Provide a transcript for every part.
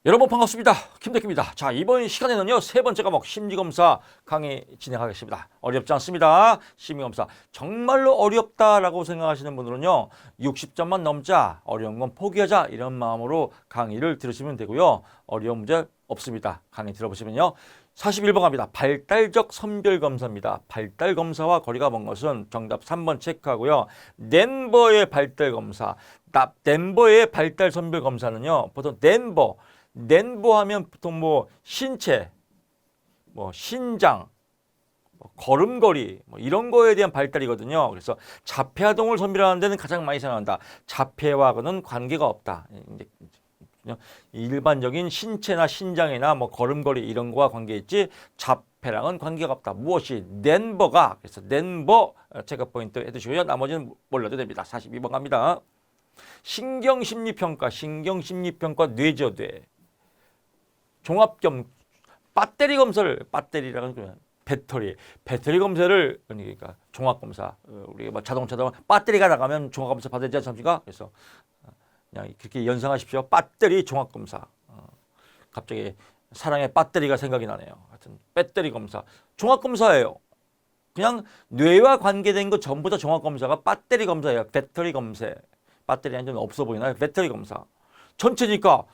여러분 반갑습니다. 김덕기입니다. 자, 이번 시간에는요, 세 번째 과목 심리검사 강의 진행하겠습니다. 어렵지 않습니다. 심리검사. 정말로 어렵다라고 생각하시는 분들은요, 60점만 넘자, 어려운 건 포기하자, 이런 마음으로 강의를 들으시면 되고요. 어려운 문제 없습니다. 강의 들어보시면요. 41번 갑니다. 발달적 선별검사입니다. 발달검사와 거리가 먼 것은 정답 3번 체크하고요. 덴버의 발달검사. 덴버의 발달 선별검사는요, 보통 덴버 하면 보통 뭐 신체, 뭐 신장, 뭐 걸음걸이 뭐 이런 거에 대한 발달이거든요. 그래서 자폐아동을 선별하는 데는 가장 많이 사용한다. 자폐와는 관계가 없다. 이제 일반적인 신체나 신장이나 뭐 걸음걸이 이런 거와 관계 있지 자폐랑은 관계가 없다. 무엇이 덴버가 그래서 덴버 체크 포인트 해두시고요. 나머지는 몰라도 됩니다. 42번 갑니다. 신경심리평가 뇌죠 뇌. 종합겸 배터리 검사를 배터리라는 거는 배터리 검사를 그러니까 종합검사 우리가 뭐 자동차도 배터리가 나가면 종합검사 받아야 되지 않습니까? 그래서 그냥 그렇게 연상하십시오. 배터리 종합검사. 갑자기 사랑의 배터리가 생각이 나네요. 하여튼 배터리 검사 종합검사예요. 그냥 뇌와 관계된 거 전부 다 종합검사가 배터리 검사예요. 배터리 검사. 배터리는 좀 없어 보이나요? 배터리 검사. 전체니까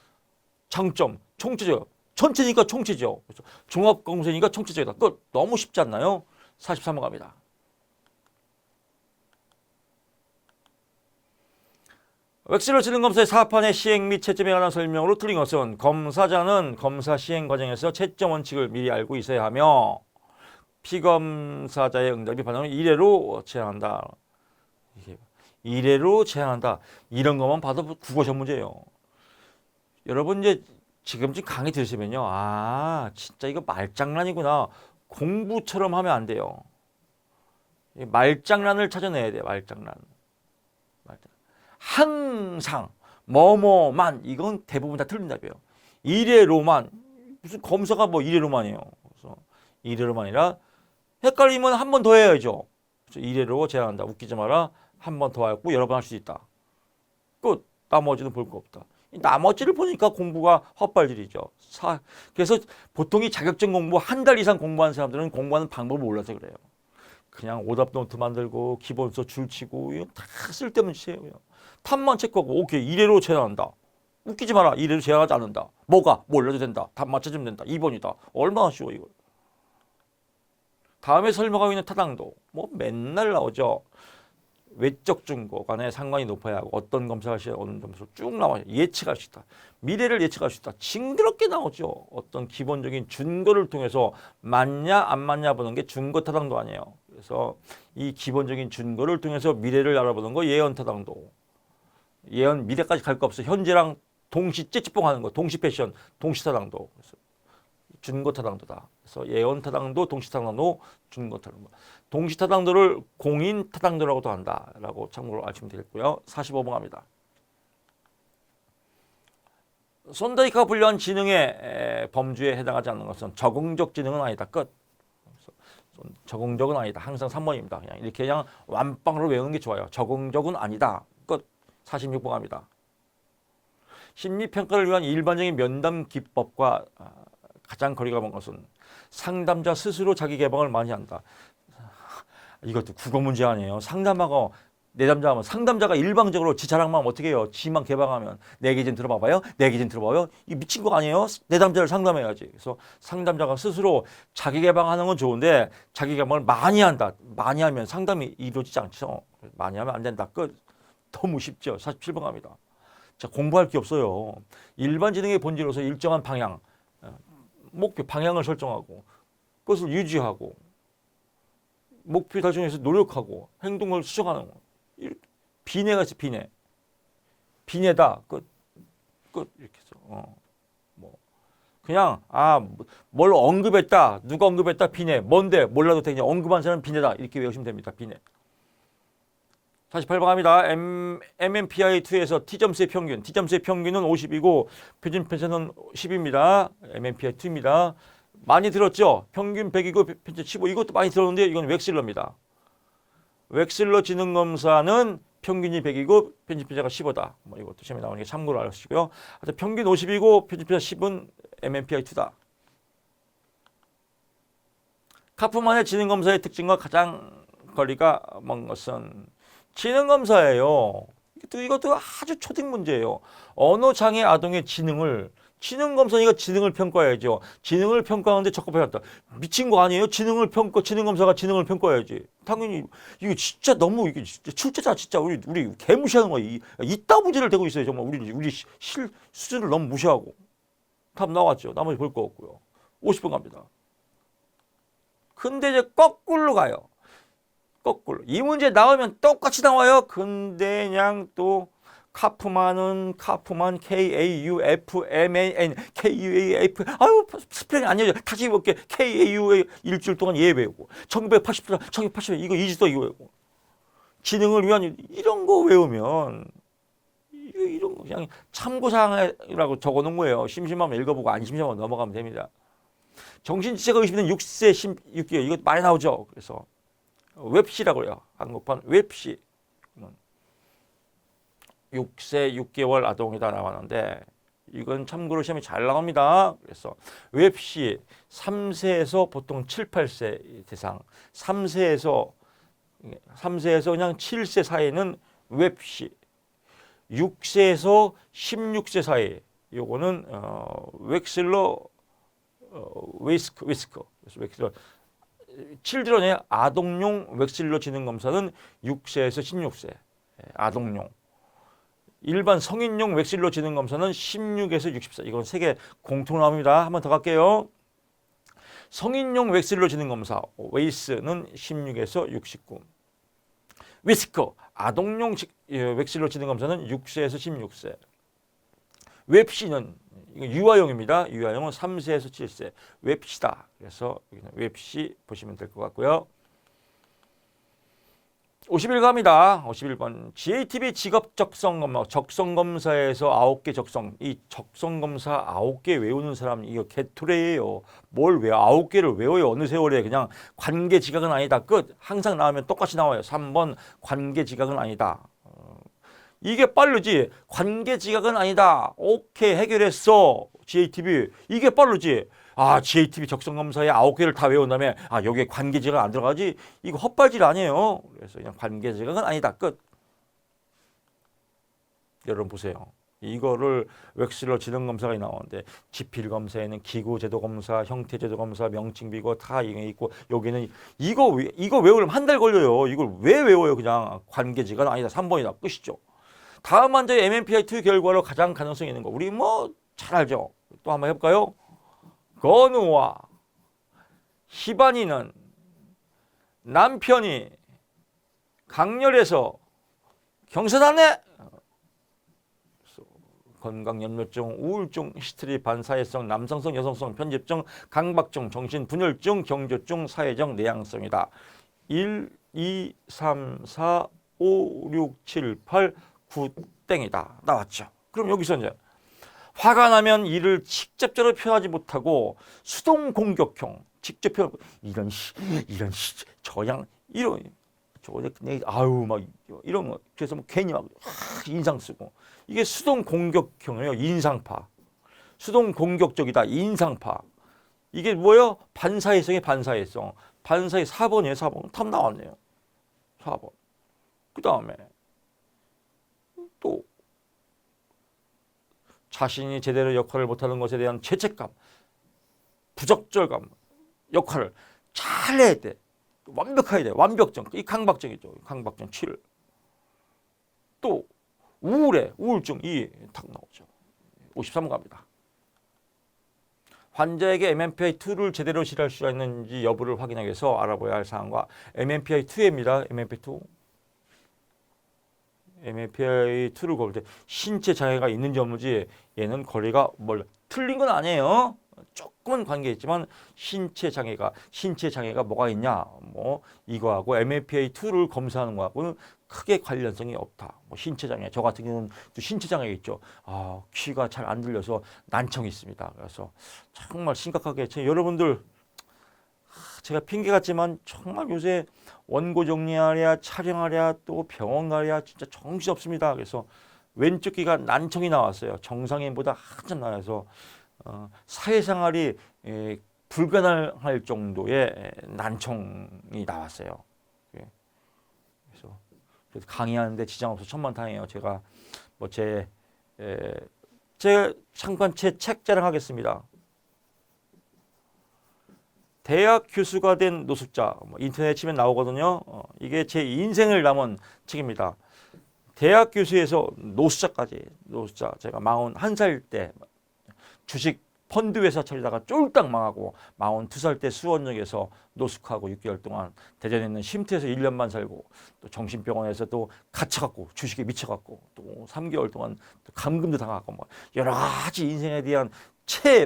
장점 총체죠. 전체니까 총체죠. 그래서 종합검사니까 총체적이다. 그거 너무 쉽지 않나요? 43번 갑니다. 웩슬러 지능검사의 사판의 시행 및 채점에 관한 설명으로 틀린 것은 검사자는 검사 시행 과정에서 채점 원칙을 미리 알고 있어야 하며 피검사자의 응답이 반응을 이래로 제한한다. 이래로 제한한다. 이런 것만 봐도 국어 전문제예요. 여러분 이제 지금 강의 들으시면요. 아, 진짜 이거 말장난이구나. 공부처럼 하면 안 돼요. 말장난을 찾아내야 돼요. 말장난. 항상 뭐뭐만 이건 대부분 다 틀린 답이에요. 이래로만 무슨 검사가 뭐 이래로만이에요. 그래서 이래로만이라 헷갈리면 한 번 더 해야죠. 그래서 이래로 제한한다. 웃기지 마라. 한 번 더 하고 여러 번 할 수 있다. 끝. 나머지는 볼 거 없다. 나머지를 보니까 공부가 헛발질이죠. 그래서 보통 이 자격증 공부 한 달 이상 공부한 사람들은 공부하는 방법을 몰라서 그래요. 그냥 오답 노트 만들고 기본서 줄치고 이거 다 쓸데없는 짓이에요. 탑만 체크하고 오케이 이래로 제한한다. 웃기지 마라. 이래로 제한하지 않는다. 뭐가 몰라도 된다. 답 맞춰주면 된다. 2번이다. 얼마나 쉬워 이거. 다음에 설명하고 있는 타당도 뭐 맨날 나오죠. 외적 증거 간에 상관이 높아야 하고 어떤 검사가 시에 어느 점수로 쭉 나와요. 예측할 수 있다. 미래를 예측할 수 있다. 징그럽게 나오죠. 어떤 기본적인 증거를 통해서 맞냐 안 맞냐 보는 게 증거 타당도 아니에요. 그래서 이 기본적인 증거를 통해서 미래를 알아보는 거 예언 타당도. 예언 미래까지 갈 거 없어. 현재랑 동시 찌찌뽕하는 거. 동시 패션, 동시 타당도. 그래서 준거 타당도다. 그래서 예언 타당도, 동시 타당도, 준거 타당도. 동시 타당도를 공인 타당도라고도 한다라고 참고로 아시면 되겠고요. 45번 갑니다. 손더이크가 분류한 지능의 범주에 해당하지 않는 것은 적응적 지능은 아니다. 끝. 적응적은 아니다. 항상 3번입니다. 그냥 이렇게 그냥 완빵으로 외우는 게 좋아요. 적응적은 아니다. 끝. 46번 갑니다. 심리평가를 위한 일반적인 면담 기법과 가장 거리가 먼 것은 상담자 스스로 자기 개방을 많이 한다. 이것도 국어 문제 아니에요. 상담하고 내담자하면 상담자가 일방적으로 지 자랑만 어떻게 해요? 지만 개방하면 내 얘기 좀 들어봐봐요. 내 얘기 좀 들어봐요. 이 미친 거 아니에요? 내담자를 상담해야지. 그래서 상담자가 스스로 자기 개방하는 건 좋은데 자기 개방을 많이 한다. 많이 하면 상담이 이루어지지 않죠. 많이 하면 안 된다. 끝. 너무 쉽죠. 47번 갑니다. 자, 공부할 게 없어요. 일반 지능의 본질로서 일정한 방향, 목표 방향을 설정하고 그것을 유지하고 목표 달성에 위해서 노력하고 행동을 수정하는 거. 비례가 있어. 비례다. 끝 이렇게 해서 뭐 그냥 뭘 언급했다. 누가 언급했다. 비례. 뭔데 몰라도 되냐. 언급한 사람은 비례다. 이렇게 외우시면 됩니다. 비례. 48번 갑니다. MMPI2에서 T점수의 평균. T점수의 평균은 50이고 표준 편차는 10입니다. MMPI2입니다. 많이 들었죠? 평균 100이고 편차 15. 이것도 많이 들었는데 이건 웩슬러입니다. 웩슬러 지능검사는 평균이 100이고 편집피자가 15다. 뭐 이것도 시험에 나오는 게 참고로 알으시고요. 하여튼 평균 50이고 편집피자 10은 MMPI2다. 카프만의 지능검사의 특징과 가장 거리가 먼 것은 지능검사예요. 이것도 아주 초딩 문제예요. 언어장애 아동의 지능검사니까 지능을 평가해야죠. 지능을 평가하는데 적합해졌다. 미친 거 아니에요? 지능검사가 지능을 평가해야지. 당연히 이거 진짜 너무 이게 진짜 출제자 진짜 우리 개무시하는 거야. 이따 문제를 대고 있어요. 정말 우리 실 수준을 너무 무시하고. 답 나왔죠. 나머지 볼 거 없고요. 50분 갑니다. 근데 이제 거꾸로 가요. 거꾸로. 이 문제 나오면 똑같이 나와요. 근데 그냥 또 카프만 KAUFMAN KUAF 아유 스펠링 안 해요. 다시 볼게. KAUA 일주일 동안 예 외우고 1980 이거 이지도 이거 외우고 지능을 위한 이런 거 외우면 이런 거 그냥 참고사항이라고 적어놓은 거예요. 심심하면 읽어보고 안 심심하면 넘어가면 됩니다. 정신지체가 의심되는 6세 16개월 이거 많이 나오죠. 그래서 웹시라고 해요. 한국판 웹시. 6세 6개월 아동이다 나왔는데 이건 참고로 시험이 잘 나옵니다. 그래서 웹시 3세에서 보통 7, 8세 대상 3세에서 그냥 7세 사이는 웹시 6세에서 16세 사이 요거는 웩실러 위스크 그래서 웩실러 칠드런의 아동용 웩실러 지능 검사는 6세에서 16세 아동용 일반 성인용 웩실러 지능 검사는 16에서 64 이건 세계 공통나옵니다. 한 번 더 갈게요. 성인용 웩실러 지능 검사 웨이스는 16에서 69 위스크 아동용 웩실러 지능 검사는 6세에서 16세 웹시는 유아용입니다. 유아용은 3세에서 7세 웹시다. 그래서 웹시 보시면 될 것 같고요. 51 갑니다. 51번 GATB 직업 적성검사에서 9개 적성 이 적성검사 9개 외우는 사람 이거 개토레예요. 뭘 외워 9개를 외워요. 어느 세월에 그냥 관계지각은 아니다. 끝. 항상 나오면 똑같이 나와요. 3번 관계지각은 아니다. 이게 빠르지. 관계지각은 아니다. 오케이 해결했어. GATB 이게 빠르지. GATB 적성검사에 9개를 다 외운 다음에 여기에 관계지각 안 들어가지? 이거 헛발질 아니에요. 그래서 그냥 관계지각은 아니다. 끝. 여러분 보세요. 이거를 웩실러 지능검사가 나오는데 지필검사에는 기구제도검사, 형태제도검사, 명칭비고 다 이게 있고 여기는 이거 외우려면 한 달 걸려요. 이걸 왜 외워요? 그냥 관계지각은 아니다. 3번이다. 끝이죠. 다음 문제 MMPI2 결과로 가장 가능성이 있는 거. 우리 뭐 잘 알죠? 또 한번 해볼까요? 건우와 희반이는 남편이 강렬해서 경사났네. 건강염려증, 우울증, 히스테리, 반사회성, 남성성, 여성성, 편집증, 강박증, 정신분열증, 경조증, 사회적 내향성이다. 1, 2, 3, 4, 5, 6, 7, 8, 9 땡이다. 나왔죠. 그럼 여기서 이제 화가 나면 이를 직접적으로 표현하지 못하고 수동 공격형 직접 표현 저양 이런 막 이런 거 그래서 뭐 괜히 막 인상 쓰고 이게 수동 공격형이에요. 인상파 수동 공격적이다. 인상파 이게 뭐예요? 반사회성의 반사회성 반사회 4번이에요. 4번 탑 나왔네요. 4번 그 다음에 또 자신이 제대로 역할을 못하는 것에 대한 죄책감, 부적절감, 역할을 잘해야 돼. 완벽해야 돼. 완벽증. 이 강박증이죠. 강박증 7. 또 우울증 2. 탁 나오죠. 53번 갑니다. 환자에게 MMPI2를 제대로 치료할 수 있는지 여부를 확인하기 위해서 알아봐야 할 사항과 MMPI2입니다. MMPI2를 고를 때 신체 장애가 있는지 없는지 얘는 거리가 틀린 건 아니에요. 조금은 관계 있지만 신체 장애가 뭐가 있냐 뭐 이거하고 MMPI2를 검사하는 거하고는 크게 관련성이 없다. 뭐 신체 장애 저 같은 경우는 또 신체 장애가 있죠. 귀가 잘 안 들려서 난청이 있습니다. 그래서 정말 심각하게 여러분들 제가 핑계 같지만 정말 요새 원고 정리하랴 촬영하랴 또 병원 가랴 진짜 정신없습니다. 그래서 왼쪽 귀가 난청이 나왔어요. 정상인보다 한참 나와서 사회생활이 불가능할 정도의 난청이 나왔어요. 그래서 강의하는데 지장 없어 천만다행이에요. 제가 제가 잠깐 제 책 자랑하겠습니다. 대학 교수가 된 노숙자, 인터넷 치면 나오거든요. 이게 제 인생을 담은 책입니다. 대학 교수에서 노숙자까지, 노숙자. 제가 41살 때 주식 펀드 회사 차리다가 쫄딱 망하고 42살 때 수원역에서 노숙하고 6개월 동안 대전에 있는 쉼터에서 1년만 살고 또 정신병원에서 또 갇혀갖고 주식에 미쳐갖고 또 3개월 동안 또 감금도 당하고 뭐 여러 가지 인생에 대한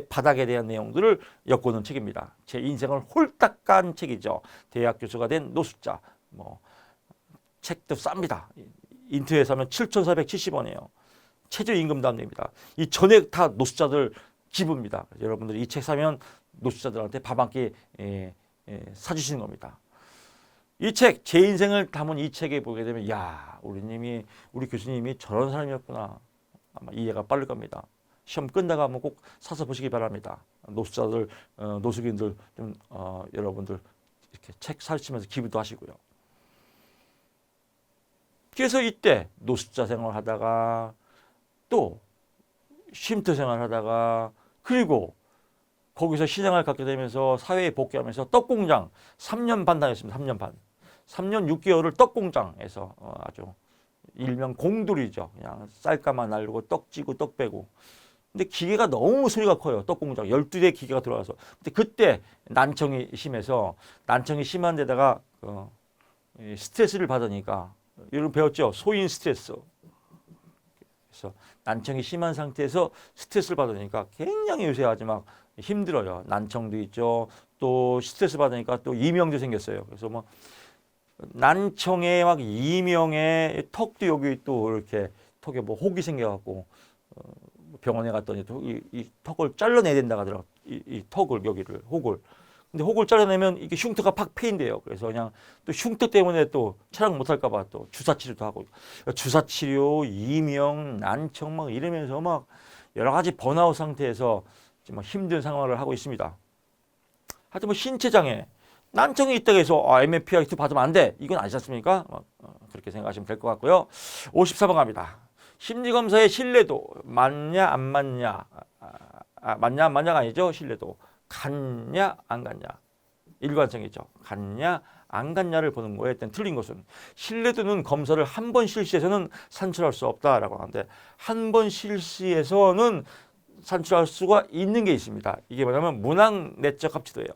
바닥에 대한 내용들을 엮어놓은 책입니다. 제 인생을 홀딱 깐 책이죠. 대학 교수가 된 노숙자. 책도 쌉니다. 인터넷에 하면 7,470원이에요. 최저임금도 안 됩니다. 이 전액 다 노숙자들 기부입니다. 여러분들이 이 책 사면 노숙자들한테 밥 한 끼 사주시는 겁니다. 이 책, 제 인생을 담은 이 책에 보게 되면 야, 우리 교수님이 저런 사람이었구나. 아마 이해가 빠를 겁니다. 시험 끝나가 한번 꼭 사서 보시기 바랍니다. 노숙자들, 노숙인들 좀 여러분들 이렇게 책 사시면서 기부도 하시고요. 그래서 이때 노숙자 생활하다가 또 쉼터 생활하다가 그리고 거기서 신앙을 갖게 되면서 사회에 복귀하면서 떡공장 3년 반 다녔습니다. 3년 반. 3년 6개월을 떡공장에서 아주 일명 공돌이죠. 그냥 쌀가마 날리고 떡 찌고 떡 빼고. 근데 기계가 너무 소리가 커요. 떡공장 12대 기계가 들어와서. 근데 그때 난청이 심해서 난청이 심한 데다가 스트레스를 받으니까 여러분 배웠죠? 소인 스트레스. 그래서 난청이 심한 상태에서 스트레스를 받으니까 굉장히 요새 아주 막 힘들어요. 난청도 있죠. 또 스트레스 받으니까 또 이명도 생겼어요. 그래서 뭐 난청에 막 이명에 턱도 여기 또 이렇게 턱에 뭐 혹이 생겨갖고 병원에 갔더니 또 이 턱을 잘라내야 된다고 하더라고요. 이 턱을 여기를 혹을. 근데 혹을 잘라내면 이게 흉터가 팍 패인대요. 그래서 그냥 또 흉터 때문에 또 촬영 못할까봐 또 주사 치료도 하고 주사 치료, 이명, 난청 막 이러면서 막 여러 가지 번아웃 상태에서 막 힘든 생활을 하고 있습니다. 하여튼 뭐 신체 장애, 난청이 있다고 해서 MMPI 받으면 안 돼. 이건 아니지 않습니까? 그렇게 생각하시면 될 것 같고요. 54번 갑니다. 심리검사의 신뢰도 맞냐 안 맞냐, 맞냐 안 맞냐가 아니죠. 신뢰도. 갔냐 안 갔냐 일관성이죠. 갔냐 안 갔냐를 보는 거에 일단 틀린 것은 신뢰도는 검사를 한 번 실시해서는 산출할 수 없다라고 하는데 한 번 실시해서는 산출할 수가 있는 게 있습니다. 이게 뭐냐면 문항 내적 합치도예요.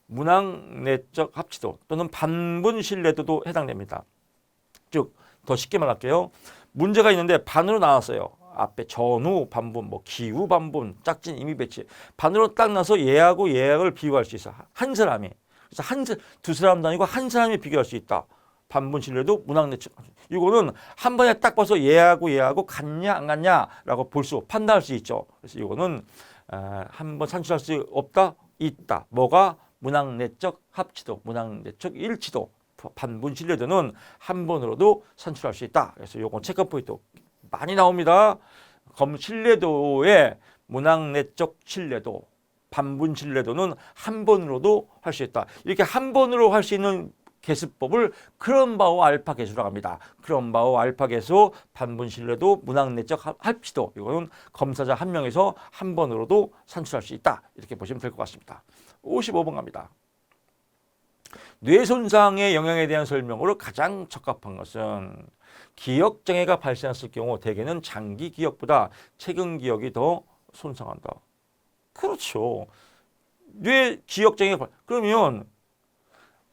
문항 내적 합치도 또는 반분 신뢰도도 해당됩니다. 즉 더 쉽게 말할게요. 문제가 있는데 반으로 나왔어요. 앞에 전후 반분, 뭐 기후 반분, 짝진 임의 배치 반으로 딱 나서 얘하고 얘하고를 비교할 수 있어. 한 사람이. 그래서 두 사람도 아니고 한 사람이 비교할 수 있다. 반분 신뢰도 문항 내적. 이거는 한 번에 딱 봐서 얘하고 같냐 안 같냐라고 판단할 수 있죠. 그래서 이거는 한 번 산출할 수 없다, 있다. 뭐가 문항 내적 합치도, 문항 내적 일치도, 반분 신뢰도는 한 번으로도 산출할 수 있다. 그래서 이건 체크 포인트 많이 나옵니다. 신뢰도의 문항 내적 신뢰도, 반분 신뢰도는 한 번으로도 할 수 있다. 이렇게 한 번으로 할 수 있는 계수법을 크롬바우 알파 계수라고 합니다. 크롬바우 알파 계수, 반분 신뢰도, 문항 내적 합치도. 이거는 검사자 한 명에서 한 번으로도 산출할 수 있다. 이렇게 보시면 될 것 같습니다. 55번 갑니다. 뇌 손상의 영향에 대한 설명으로 가장 적합한 것은 기억장애가 발생했을 경우 대개는 장기 기억보다 최근 기억이 더 손상한다. 그렇죠. 뇌 기억장애 그러면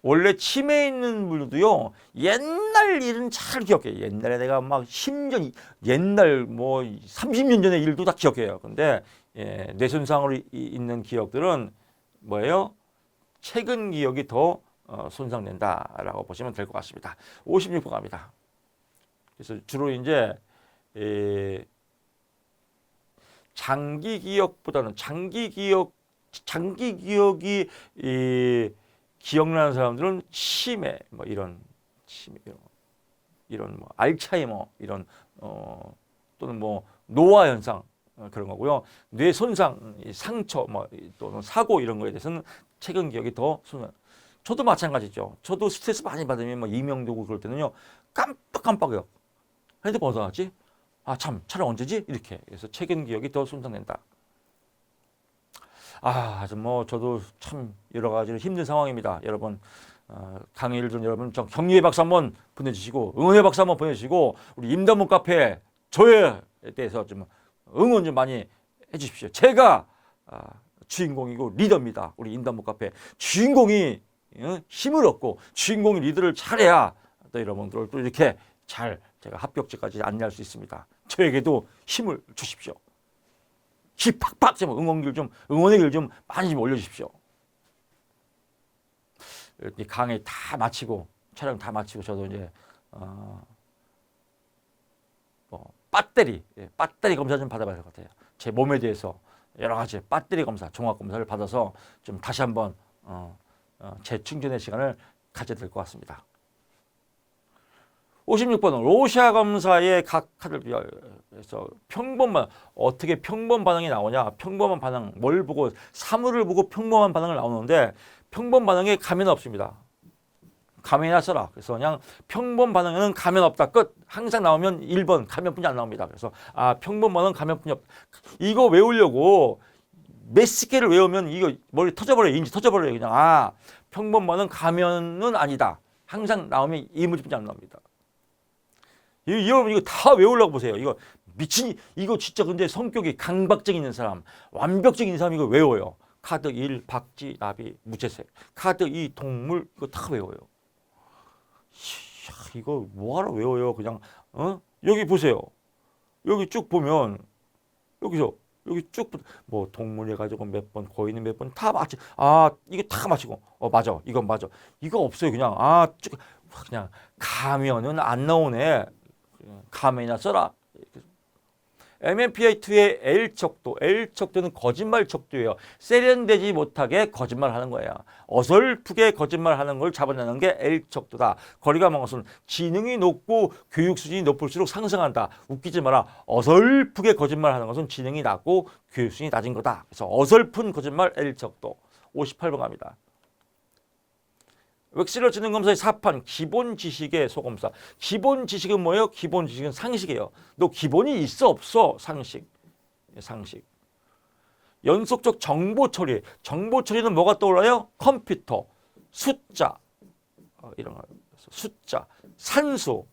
원래 치매에 있는 분들도요. 옛날 일은 잘 기억해요. 옛날에 내가 막 10년 옛날 뭐 30년 전의 일도 다 기억해요. 근데 뇌 손상으로 있는 기억들은 뭐예요? 최근 기억이 더 손상된다라고 보시면 될 것 같습니다. 56번 갑니다. 그래서 주로 이제 장기 기억보다는 장기 기억 장기 기억이 기억나는 사람들은 치매 뭐 이런 치매 이런 뭐 알츠하이머 이런 또는 뭐 노화 현상 그런 거고요. 뇌 손상, 상처 뭐 또는 사고 이런 거에 대해서는 최근 기억이 더 손상. 저도 마찬가지죠. 저도 스트레스 많이 받으면 뭐 이명되고 그럴 때는요. 깜빡깜빡해요. 핸드폰 어디서 나왔지? 아, 참, 촬영 언제지? 이렇게. 그래서 최근 기억이 더 손상된다. 아주 뭐 저도 참 여러 가지로 힘든 상황입니다. 여러분 강의를 들은 여러분 격려의 박수 한번 보내주시고 응원의 박수 한번 보내주시고 우리 임담문 카페 저에 대해서 좀 응원 좀 많이 해주십시오. 제가 주인공이고 리더입니다. 우리 임담문 카페 주인공이 힘을 얻고 주인공이 리더를 잘해야 또 여러분들을 또 이렇게 잘 제가 합격지까지 안내할 수 있습니다. 저에게도 힘을 주십시오. 힘 팍팍 좀 응원의 글 좀 많이 좀 올려주십시오. 이 강의 다 마치고 촬영 다 마치고 저도 이제 배터리 검사 좀 받아봐야 될 것 같아요. 제 몸에 대해서 여러 가지 배터리 검사, 종합 검사를 받아서 좀 다시 한번 재충전의 시간을 가져야 될 것 같습니다. 56번은 로샤 검사의 각 카드를 비교해서 평범한 어떻게 평범 반응이 나오냐? 평범한 반응 뭘 보고 사물을 보고 평범한 반응을 나오는데 평범 반응에 가면 없습니다. 가면이나 써라. 그래서 그냥 평범 반응에는 가면 없다. 끝. 항상 나오면 1번 가면뿐이 안 나옵니다. 그래서 평범 반응 가면뿐이 없다. 이거 외우려고 몇십 개를 외우면 이거 머리 터져버려요. 인지 터져버려요. 그냥 평범 반응 가면은 아니다. 항상 나오면 이 문제뿐이 안 나옵니다. 여러분 이거 다 외우려고 보세요. 이거 미친 이거 진짜 근데 성격이 강박증 있는 사람, 완벽적인 사람 이거 외워요. 카드 1, 박쥐, 나비, 무채색. 카드 2, 동물 이거 다 외워요. 이거 뭐하러 외워요? 그냥 여기 보세요. 여기 쭉 보면 여기서 여기 쭉 뭐 동물 해가지고 몇 번, 거인은 몇 번 다 맞지. 이게 다 맞히고 맞아. 이건 맞아. 이거 없어요. 그냥 쭉 그냥 가면은 안 나오네. 가면이나 써라. MMPI2의 L척도는 거짓말 척도예요. 세련되지 못하게 거짓말하는 거예요. 어설프게 거짓말하는 걸 잡아내는 게 L척도다. 거리가 먼 것은 지능이 높고 교육 수준이 높을수록 상승한다. 웃기지 마라. 어설프게 거짓말하는 것은 지능이 낮고 교육 수준이 낮은 거다. 그래서 어설픈 거짓말 L척도. 58번 갑니다. 웩실러 지능검사의 4판 기본 지식의 소검사. 기본 지식은 뭐예요? 기본 지식은 상식이에요. 너 기본이 있어 없어? 상식. 연속적 정보 처리. 정보 처리는 뭐가 떠올라요? 컴퓨터, 숫자, 이런 거. 숫자, 산수,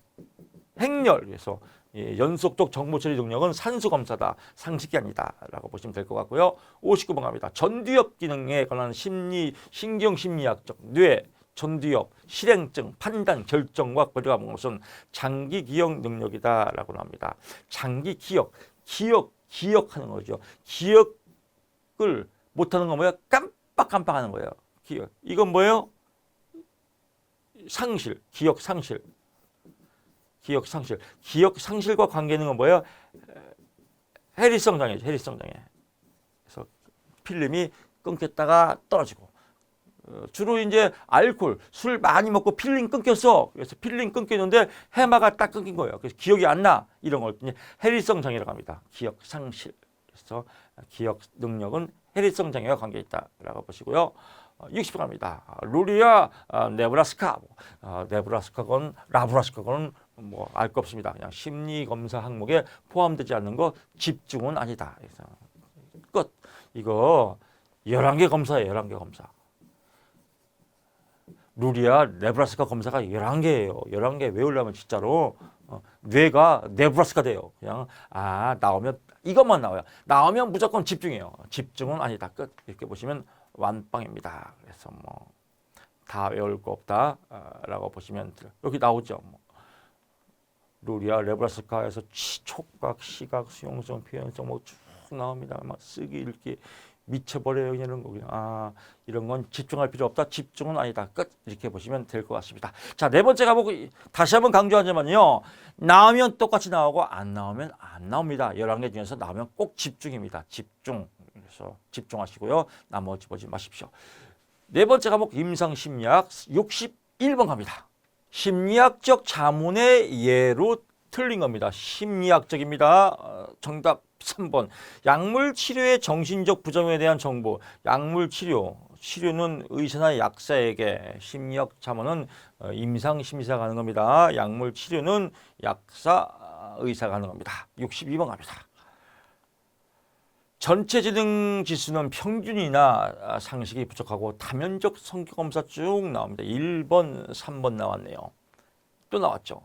행렬. 그래서 연속적 정보 처리 능력은 산수 검사다. 상식이 아니다. 라고 보시면 될 것 같고요. 59번 갑니다. 전두엽 기능에 관한 신경 심리학적 뇌. 전두엽, 실행증, 판단, 결정과 거리가 먼 것은 장기 기억 능력이다라고 합니다. 장기 기억하는 거죠. 기억을 못하는 건 뭐예요? 깜빡하는 거예요. 기억. 이건 뭐예요? 상실, 기억 상실. 기억 상실과 관계 있는 건 뭐예요? 해리성 장애죠. 해리성 장애. 그래서 필름이 끊겼다가 떨어지고. 주로 이제 알코올, 술 많이 먹고 필름 끊겼어. 그래서 필름 끊겼는데 해마가 딱 끊긴 거예요. 그래서 기억이 안 나. 이런 걸 해리성 장애라고 합니다. 기억 상실. 그래서 기억 능력은 해리성 장애와 관계 있다라고 보시고요. 60번 갑니다. 루리아, 네브라스카. 네브라스카건 라브라스카건 뭐 알 거 없습니다. 그냥 심리 검사 항목에 포함되지 않는 거 집중은 아니다. 그래서 끝. 이거 11개 검사예요. 11개 검사. 루리아, 네브라스카 검사가 11개예요. 11개 외우려면 진짜로 뇌가 네브라스카 돼요. 그냥 나오면 이것만 나와요. 나오면 무조건 집중해요. 집중은 아니다. 끝. 이렇게 보시면 완빵입니다. 그래서 뭐 다 외울 거 없다라고 보시면 여기 나오죠. 루리아, 네브라스카에서 촉각, 시각, 수용성, 표현성 뭐 쭉 나옵니다. 막 쓰기, 읽기. 미쳐버려요. 이런 거 그냥 이런 건 집중할 필요 없다. 집중은 아니다. 끝. 이렇게 보시면 될 것 같습니다. 자, 네 번째 과목 다시 한번 강조하자면요. 나오면 똑같이 나오고 안 나오면 안 나옵니다. 11개 중에서 나오면 꼭 집중입니다. 집중. 그래서 집중하시고요. 나머지 보지 마십시오. 네 번째 과목 임상심리학 61번 갑니다. 심리학적 자문의 예로 틀린 겁니다. 심리학적입니다. 정답 3번. 약물 치료의 정신적 부정에 대한 정보. 약물 치료는 의사나 약사에게, 심리학 자문은 임상심리사가 하는 겁니다. 약물 치료는 약사, 의사가 하는 겁니다. 62번 갑니다. 전체 지능 지수는 평균이나 상식이 부족하고 다면적 성격검사 쭉 나옵니다. 1번, 3번 나왔네요. 또 나왔죠.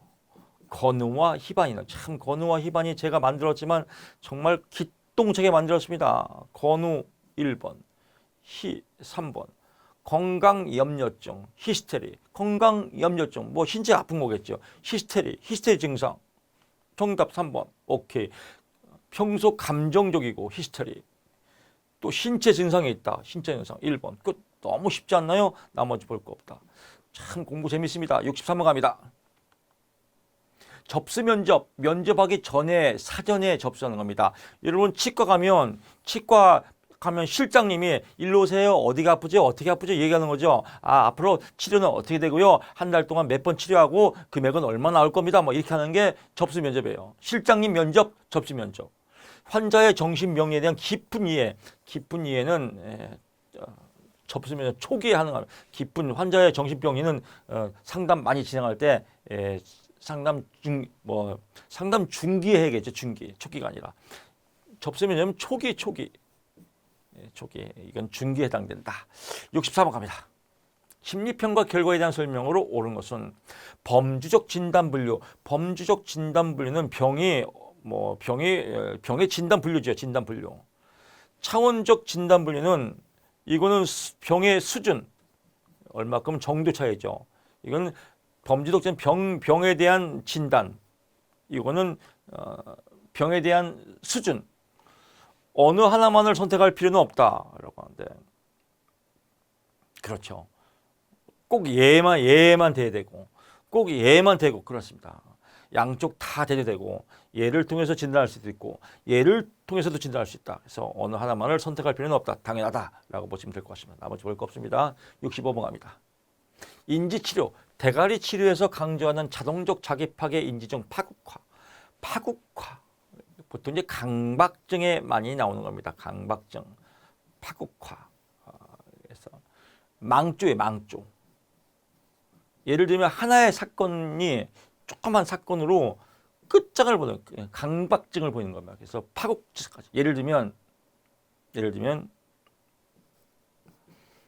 건우와 희반이는, 참 건우와 희반이 제가 만들었지만 정말 기똥차게 만들었습니다. 건우 1번, 희 3번. 건강염려증, 히스테리. 건강염려증, 뭐 신체 아픈 거겠죠. 히스테리 증상. 정답 3번. 오케이. 평소 감정적이고 히스테리. 또 신체 증상이 있다. 신체 증상 1번. 끝. 너무 쉽지 않나요? 나머지 볼 거 없다. 참 공부 재밌습니다. 63번 갑니다. 접수 면접하기 전에 사전에 접수하는 겁니다. 여러분 치과 가면 실장님이 일로 오세요. 어디가 아프죠? 어떻게 아프죠? 얘기하는 거죠. 앞으로 치료는 어떻게 되고요. 한 달 동안 몇 번 치료하고 금액은 얼마 나올 겁니다. 뭐 이렇게 하는 게 접수 면접이에요. 실장님 면접, 접수 면접. 환자의 정신병리에 대한 깊은 이해는 접수 면접 초기에 하는 겁니다. 깊은 환자의 정신병리는 상담 많이 진행할 때 상담 중기에 해야겠죠. 초기가 아니라. 접수 면접은 초기. 이건 중기에 해당된다. 64번 갑니다. 심리평가 결과에 대한 설명으로 옳은 것은 범주적 진단 분류. 범주적 진단 분류는 병의 진단 분류죠. 진단 분류. 차원적 진단 분류는 이거는 병의 수준 얼마큼 정도 차이죠. 이건 범주적 병에 대한 진단. 이거는 병에 대한 수준. 어느 하나만을 선택할 필요는 없다라고 하는데, 그렇죠. 꼭 얘만 돼야 되고, 꼭 얘만 되고 그렇습니다. 양쪽 다 돼도 되고, 얘를 통해서 진단할 수도 있고, 얘를 통해서도 진단할 수 있다. 그래서 어느 하나만을 선택할 필요는 없다. 당연하다라고 보시면 될 것 같습니다. 나머지 볼 거 없습니다. 65번 갑니다. 인지치료, 대가리 치료에서 강조하는 자동적 자기 파괴 인지증 파국화. 보통 이제 강박증에 많이 나오는 겁니다. 강박증, 파국화. 그래서 망조. 예를 들면 하나의 사건이 조그만 사건으로 끝장을 보는 강박증을 보이는 겁니다. 그래서 파국까지. 예를 들면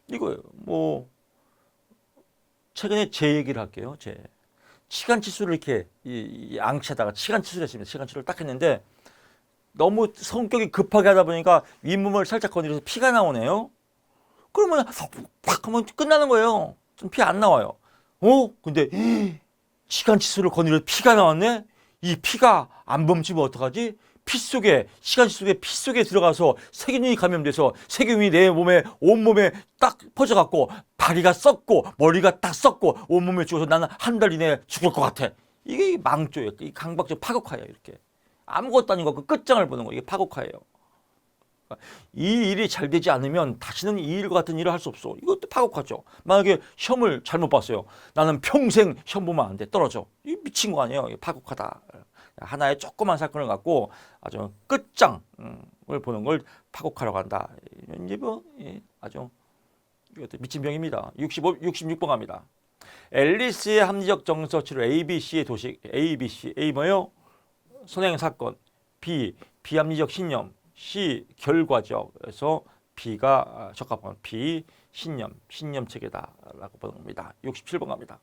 이거예요. 뭐 최근에 제 얘기를 할게요. 제 치간 치수를 이렇게 앙치에다가 치간 치수를 했습니다. 치간 치수를 딱 했는데 너무 성격이 급하게 하다 보니까 윗몸을 살짝 건드려서 피가 나오네요. 그러면 팍 하면 끝나는 거예요. 좀 피 안 나와요. 근데 치간 치수를 건드려서 피가 나왔네? 이 피가 안 멈추면 어떡하지? 치간 치수 속에 피 속에 들어가서 세균이 감염돼서 세균이 내 몸에, 온몸에 딱 퍼져갖고 다리가 썩고 머리가 딱 썩고 온몸에 죽어서 나는 한 달 이내에 죽을 것 같아. 이게 망조예요. 이 강박증 파국화예요. 이렇게. 아무것도 아닌 거 그 끝장을 보는 거. 이게 파국화예요. 이 일이 잘 되지 않으면 다시는 이 일과 같은 일을 할 수 없어. 이것도 파국화죠. 만약에 시험을 잘못 봤어요. 나는 평생 시험 보면 안 돼. 떨어져. 이 미친 거 아니에요. 파국화다. 하나의 조그만 사건을 갖고 아주 끝장을 보는 걸 파국화라고 한다. 이제 아주 이것도 미친 병입니다. 66번 갑니다. 앨리스의 합리적 정서 치료 ABC의 도식. ABC. A 뭐예요? 선행 사건. B 비합리적 신념. C 결과적. 그래서 B가 적합한 B 신념 체계다라고 보는 겁니다. 67번 갑니다.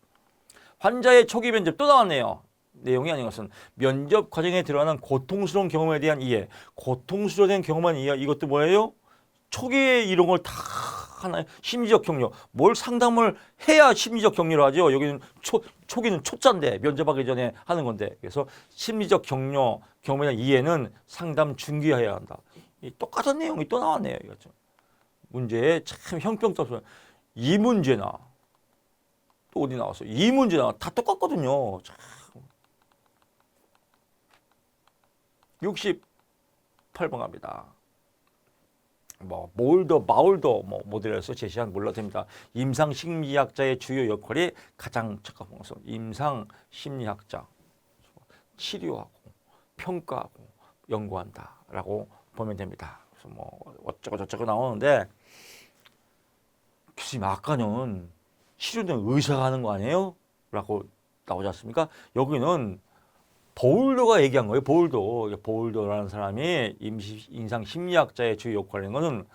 환자의 초기 면접 또 나왔네요. 내용이 아닌 것은 면접 과정에 들어가는 고통스러운 경험에 대한 이해. 고통스러운 경험만 이해. 이것도 뭐예요? 초기에 이런 걸 다 하나의 심리적 격려. 뭘 상담을 해야 심리적 격려를 하죠. 여기는 초기는 초짜인데 면접하기 전에 하는 건데. 그래서 심리적 격려, 경험에 대한 이해는 상담 중기에 해야 한다. 똑같은 내용이 또 나왔네요. 이거죠. 문제에 참 형평성스러운 이 문제나 또 어디 나왔어요? 이 문제나 다 똑같거든요. 참. 68번 갑니다. 뭐 몰더, 마울더 뭐 모델에서 제시한 몰라도 됩니다. 임상 심리학자의 주요 역할이 가장 적합한 것은 임상 심리학자 치료하고 평가하고 연구한다라고 보면 됩니다. 그래서 뭐 어쩌고 저쩌고 나오는데 교수님 아까는 치료는 의사가 하는 거 아니에요? 라고 나오지 않습니까? 여기는 보울더가 얘기한 거예요. 보울더라는 사람이 임상 심리학자의 주요 역할인 거는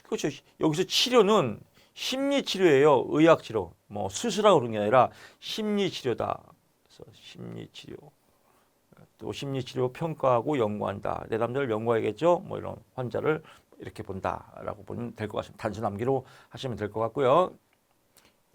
그렇죠. 여기서 치료는 심리 치료예요. 의학 치료. 뭐 수술하고 그런 게 아니라 심리 치료다. 그래서 심리 치료. 또 심리 치료 평가하고 연구한다. 내담자를 연구해야겠죠. 뭐 이런 환자를 이렇게 본다라고 보면 될 것 같습니다. 단순 암기로 하시면 될 것 같고요.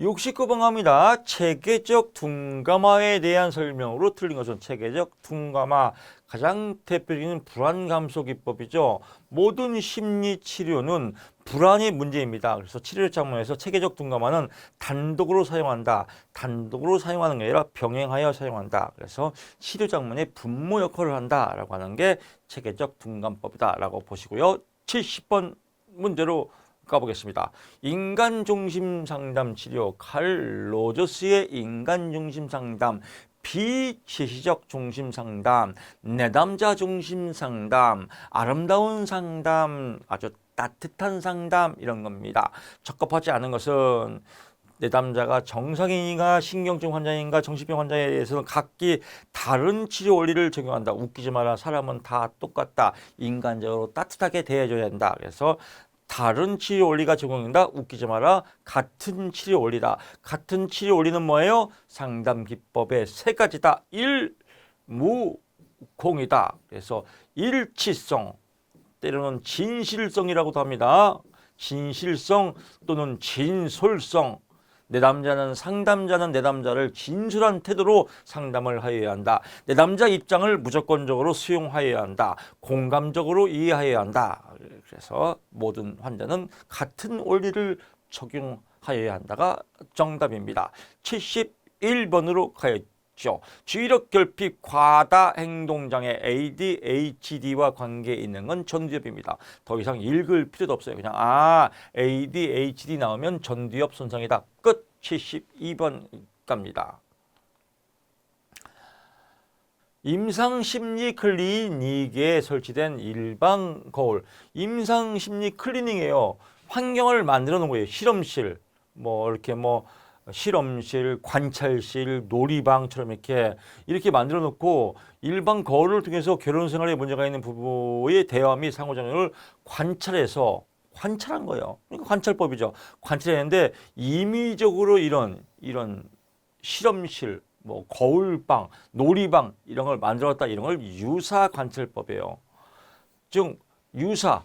69번 갑니다. 체계적 둔감화에 대한 설명으로 틀린 것은 체계적 둔감화. 가장 대표적인 불안 감소 기법이죠. 모든 심리 치료는 불안이 문제입니다. 그래서 치료 장면에서 체계적 둔감화는 단독으로 사용한다. 단독으로 사용하는 게 아니라 병행하여 사용한다. 그래서 치료 장면에 분모 역할을 한다라고 하는 게 체계적 둔감법이다라고 보시고요. 70번 문제로 가보겠습니다. 인간중심 상담 치료, 칼 로저스의 인간중심 상담, 비제시적 중심 상담, 내담자 중심 상담, 아름다운 상담, 아주 따뜻한 상담 이런 겁니다. 적합하지 않은 것은 내담자가 정상인인가 신경증 환자인가 정신병 환자에 대해서는 각기 다른 치료 원리를 적용한다. 웃기지 마라. 사람은 다 똑같다. 인간적으로 따뜻하게 대해줘야 한다. 그래서 다른 치료 원리가 적용된다. 웃기지 마라. 같은 치료 원리다. 같은 치료 원리는 뭐예요? 상담 기법의 세 가지다. 일무공이다. 그래서 일치성, 때로는 진실성이라고도 합니다. 진실성 또는 진솔성. 내담자는 상담자는 내담자를 진솔한 태도로 상담을 하여야 한다. 내담자 입장을 무조건적으로 수용하여야 한다. 공감적으로 이해하여야 한다. 그래서 모든 환자는 같은 원리를 적용하여야 한다가 정답입니다. 71번으로 가야죠. 주의력 결핍 과다 행동장애 ADHD와 관계 있는 건 전두엽입니다. 더 이상 읽을 필요도 없어요. 그냥 ADHD 나오면 전두엽 손상이다. 끝. 72번 갑니다. 임상심리 클리닉에 설치된 일반 거울. 임상심리 클리닉이에요. 환경을 만들어 놓은 거예요. 실험실, 뭐 이렇게 뭐 실험실, 관찰실, 놀이방처럼 이렇게 만들어 놓고 일반 거울을 통해서 결혼 생활에 문제가 있는 부부의 대화 및 상호작용을 관찰한 거예요. 그러니까 관찰법이죠. 관찰했는데 임의적으로 이런 실험실, 뭐 거울방, 놀이방 이런 걸 만들었다. 이런 걸 유사 관찰법이에요. 즉 유사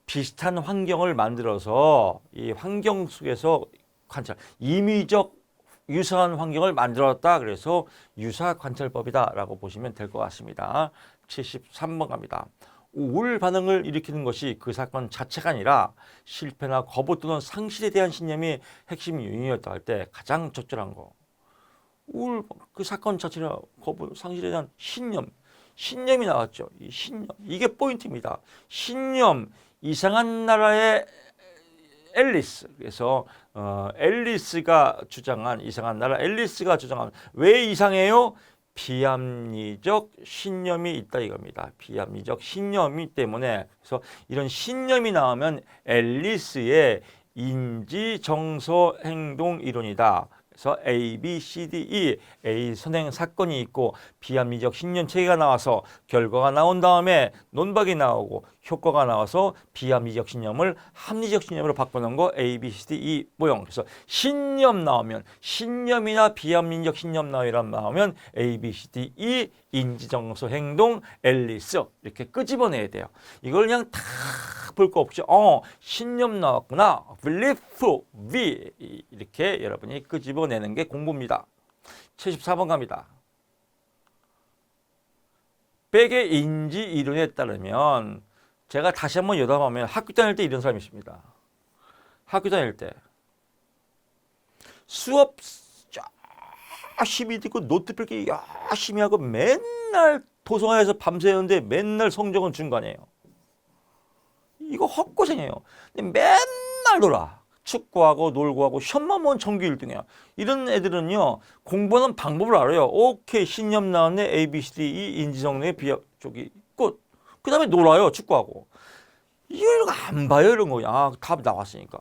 비슷한 환경을 만들어서 이 환경 속에서 관찰, 임의적 유사한 환경을 만들었다. 그래서 유사 관찰법이다라고 보시면 될 것 같습니다. 73번 갑니다. 우울 반응을 일으키는 것이 그 사건 자체가 아니라 실패나 거부 또는 상실에 대한 신념이 핵심 요인이었다 할 때 가장 적절한 거. 우울 그 사건 자체나 거부 상실에 대한 신념이 나왔죠. 이 신념 이게 포인트입니다. 신념 이상한 나라의 앨리스. 그래서 앨리스가 주장한 이상한 나라 앨리스가 주장한 왜 이상해요? 비합리적 신념이 있다 이겁니다. 비합리적 신념이 때문에 그래서 이런 신념이 나오면 앨리스의 인지 정서 행동 이론이다. 그래서 A, B, C, D, E, A 선행 사건이 있고 비합리적 신념 체계가 나와서 결과가 나온 다음에 논박이 나오고 효과가 나와서 비합리적 신념을 합리적 신념으로 바꾸는 거 A, B, C, D, E 모형. 그래서 신념 나오면 신념이나 비합리적 신념 나오면 A, B, C, D, E 인지정서 행동 앨리스 이렇게 끄집어내야 돼요. 이걸 그냥 다 볼 거 없이 신념 나왔구나. belief, V 이렇게 여러분이 끄집어내는 게 공부입니다. 74번 갑니다. 백의 인지 이론에 따르면 제가 다시 한번 여담하면 학교 다닐 때 이런 사람이 있습니다. 학교 다닐 때 수업 열심히 듣고 노트 필기 열심히 하고 맨날 도서관에서 밤새는데 맨날 성적은 중간이에요. 이거 헛고생이에요. 근데 맨날 놀아. 축구하고 놀고 하고 시험만 보면 전교 1등이야. 이런 애들은요 공부하는 방법을 알아요. 오케이 신념 나왔네 A, B, C, D, E 인지정네 B 저기 끝. 그 다음에 놀아요 축구하고. 이걸 안 봐요 이런 거. 답 나왔으니까.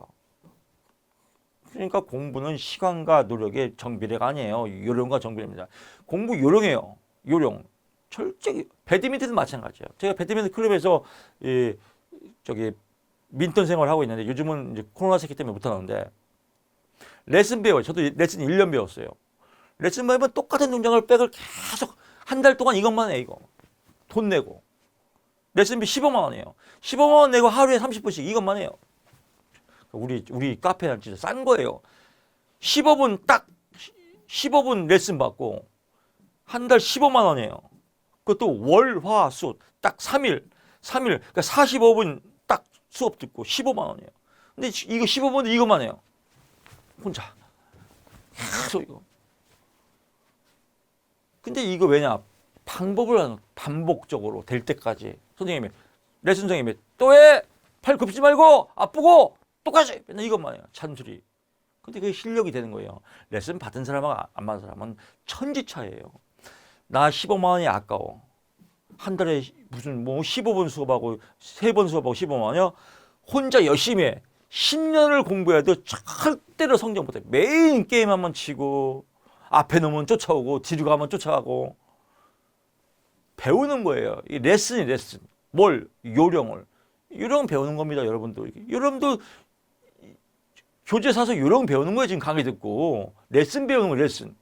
그러니까 공부는 시간과 노력의 정비례가 아니에요. 요령과 정비례입니다. 공부 요령이에요. 요령. 철저히 배드민턴도 마찬가지예요. 제가 배드민턴 클럽에서 저기 민턴 생활을 하고 있는데 요즘은 이제 코로나 시기 때문에 못 하는데 레슨 배워요. 저도 레슨 1년 배웠어요. 레슨 배우면 똑같은 동작을 백을 계속 한 달 동안 이것만 해 이거. 돈 내고. 레슨비 15만 원이에요. 15만 원 내고 하루에 30분씩 이것만 해요. 우리 카페는 진짜 싼 거예요. 15분 딱 15분 레슨 받고 한 달 15만 원이에요. 그것도 월, 화, 수 딱 3일 그러니까 45분 딱 수업 듣고 15만 원이에요. 근데 이거 15분 이것만 해요. 혼자. 계속 이거. 근데 이거 왜냐? 방법을 반복적으로 될 때까지 선생님이 레슨 선생님이 또 해! 팔 굽지 말고 아프고 똑같이 맨날 이것만 해요. 잔소리. 근데 그게 실력이 되는 거예요. 레슨 받은 사람하고 안 받은 사람은 천지 차이예요. 나 15만 원이 아까워. 한 달에 무슨 뭐 15분 수업하고 3번 수업하고 15만 원이요? 혼자 열심히 해. 10년을 공부해야 돼. 절대로 성적 못해. 매일 게임 한번 치고 앞에 놓으면 쫓아오고 뒤로 가면 쫓아가고 배우는 거예요. 이 레슨이 레슨. 뭘? 요령을. 요령 배우는 겁니다, 여러분도. 여러분도 교재 사서 요령 배우는 거예요, 지금 강의 듣고. 레슨 배우는 거예요, 레슨.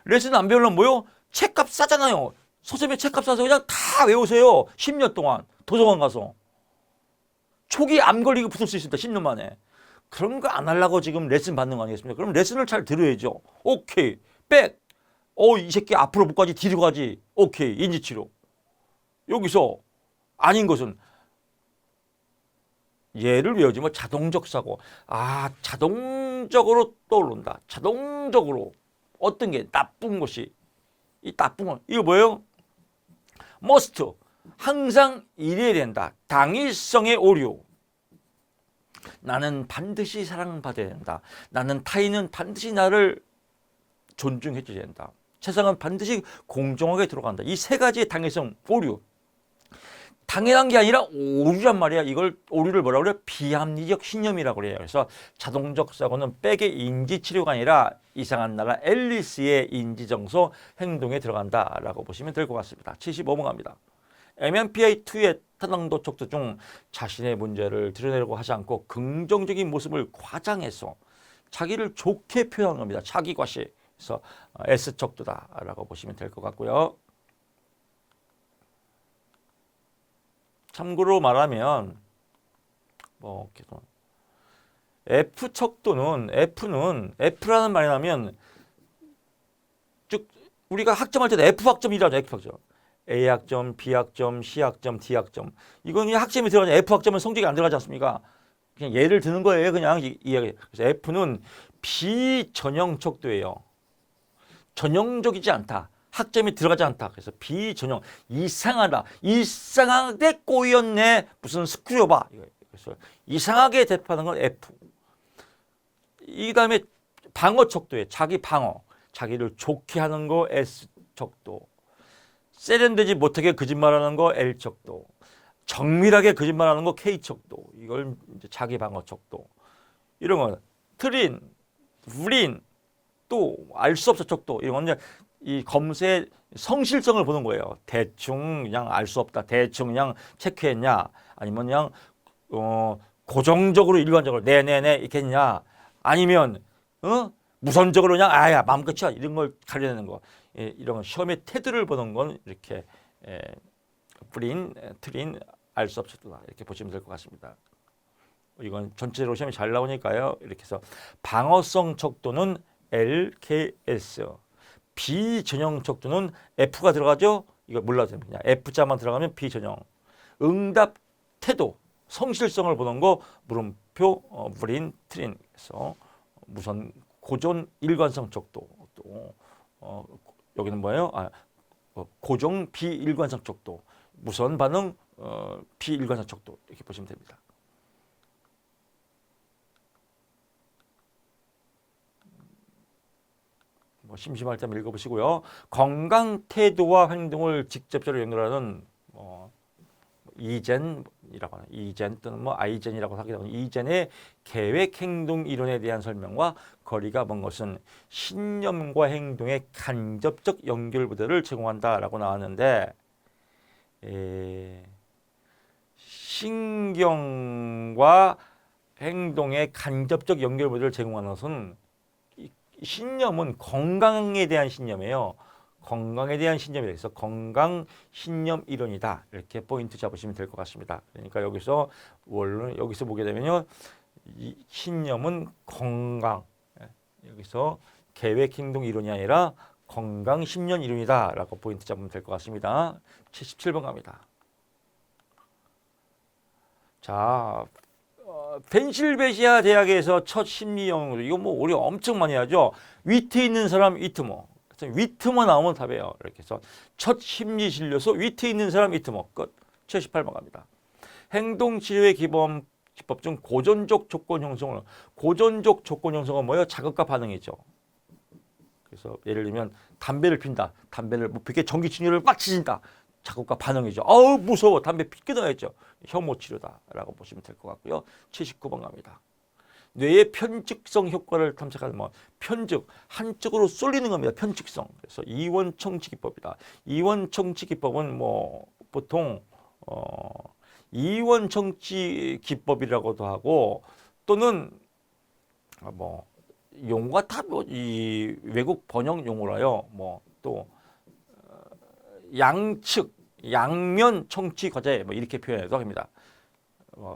레슨 안 배우려면 뭐요? 책값 싸잖아요. 서점에 책값 사서 그냥 다 외우세요. 10년 동안. 도서관 가서. 초기 암 걸리고 붙을 수 있습니다, 10년 만에. 그런 거 안 하려고 지금 레슨 받는 거 아니겠습니까? 그럼 레슨을 잘 들어야죠. 오케이. 백. 이 새끼 앞으로 못 가지, 뒤로 가지. 오케이. 인지치료. 여기서 아닌 것은 예를 외우지 뭐 자동적 사고. 자동적으로 떠오른다. 자동적으로 어떤 게 나쁜 것이 이 나쁜 건 이거 뭐예요? must 항상 이래야 된다. 당위성의 오류. 나는 반드시 사랑받아야 된다. 나는 타인은 반드시 나를 존중해 줘야 된다. 세상은 반드시 공정하게 들어간다. 이 세 가지의 당위성 오류. 당연한 게 아니라 오류란 말이야. 이걸 오류를 뭐라고 그래요? 비합리적 신념이라고 그래요. 그래서 자동적 사고는 백의 인지치료가 아니라 이상한 나라 앨리스의 인지정서 행동에 들어간다라고 보시면 될 것 같습니다. 75번 갑니다. MMPI-2의 타당도 척도 중 자신의 문제를 드러내려고 하지 않고 긍정적인 모습을 과장해서 자기를 좋게 표현한 겁니다. 자기 과시. 그래서 S척도다라고 보시면 될 것 같고요. 참고로 말하면 F척도는 F라는 말이 나면 즉 우리가 학점할 때도 F학점이라죠. F학점. A학점, B학점, C학점, D학점. 이건 그냥 학점이 들어가죠. F학점은 성적이 안 들어가지 않습니까? 그냥 예를 드는 거예요. 그냥 이야기. 그래서 F는 비전형 척도예요. 전형적이지 않다. 학점이 들어가지 않다. 그래서 비전형. 이상하다. 이상하게 꼬였네. 무슨 스크류바. 그래서 이상하게 대표하는 건 F. 이 다음에 방어 척도에 자기 방어. 자기를 좋게 하는 거 S 척도. 세련되지 못하게 거짓말하는 거 L 척도. 정밀하게 거짓말하는 거 K 척도. 이걸 이제 자기 방어 척도. 이런 거 트린, 불인, 또 알 수 없어 척도. 이런 건 이 검사의 성실성을 보는 거예요. 대충 그냥 알 수 없다. 대충 그냥 체크했냐. 아니면 그냥 고정적으로 일관적으로 네네네 이렇게 했냐. 아니면 무선적으로 그냥 마음껏이야. 이런 걸 가려내는 거. 이런 시험의 태도를 보는 건 이렇게 불인, 트린, 알 수 없었다. 이렇게 보시면 될 것 같습니다. 이건 전체적으로 시험이 잘 나오니까요. 이렇게 해서 방어성 척도는 LKS. 비전형 척도는 F가 들어가죠. 이거 몰라도 됩니다. F자만 들어가면 비전형. 응답 태도, 성실성을 보는 거 물음표, 불인, 트린. 그래서 무선 고전 일관성 척도. 또 여기는 뭐예요? 고정 비일관성 척도. 무선 반응 비일관성 척도. 이렇게 보시면 됩니다. 뭐 심심할 때 한번 읽어보시고요. 건강 태도와 행동을 직접적으로 연결하는 이젠이라고 하는 이젠 또는 뭐 아이젠이라고 하기도 하는 이젠의 계획 행동 이론에 대한 설명과 거리가 먼 것은 신념과 행동의 간접적 연결부대를 제공한다라고 나왔는데 신경과 행동의 간접적 연결부대를 제공하는 것은 신념은 건강에 대한 신념이에요. 건강에 대한 신념에 대해서 건강 신념 이론이다. 이렇게 포인트 잡으시면 될 것 같습니다. 그러니까 여기서 원론 여기서 보게 되면요. 이 신념은 건강. 여기서 계획 행동 이론이 아니라 건강 신념 이론이다라고 포인트 잡으면 될 것 같습니다. 77번 갑니다. 자, 펜실베니아 대학에서 첫 심리 연구 이거 뭐 우리 엄청 많이 하죠. 위트 있는 사람 위트모. 위트모 나오면 답이에요. 이렇게 해서 첫 심리 진료소 위트 있는 사람 위트모 끝. 78번 갑니다. 행동 치료의 기법 중 고전적 조건 형성을 고전적 조건 형성은 뭐예요? 자극과 반응이죠. 그래서 예를 들면 담배를 핀다. 담배를 못 피게 전기 충격을 막 치진다. 자극과 반응이죠. 아우 무서워. 담배 끊어야죠. 혐오 치료다라고 보시면 될 것 같고요. 79번 갑니다. 뇌의 편측성 효과를 탐색하는 편측 한쪽으로 쏠리는 겁니다. 편측성. 그래서 이원 청취 기법이다. 이원 청취 기법은 보통 이원 청취 기법이라고도 하고 또는 용어가 다 이 외국 번역 용어라요. 또 양측 양면 청취 과제 이렇게 표현해도 합니다.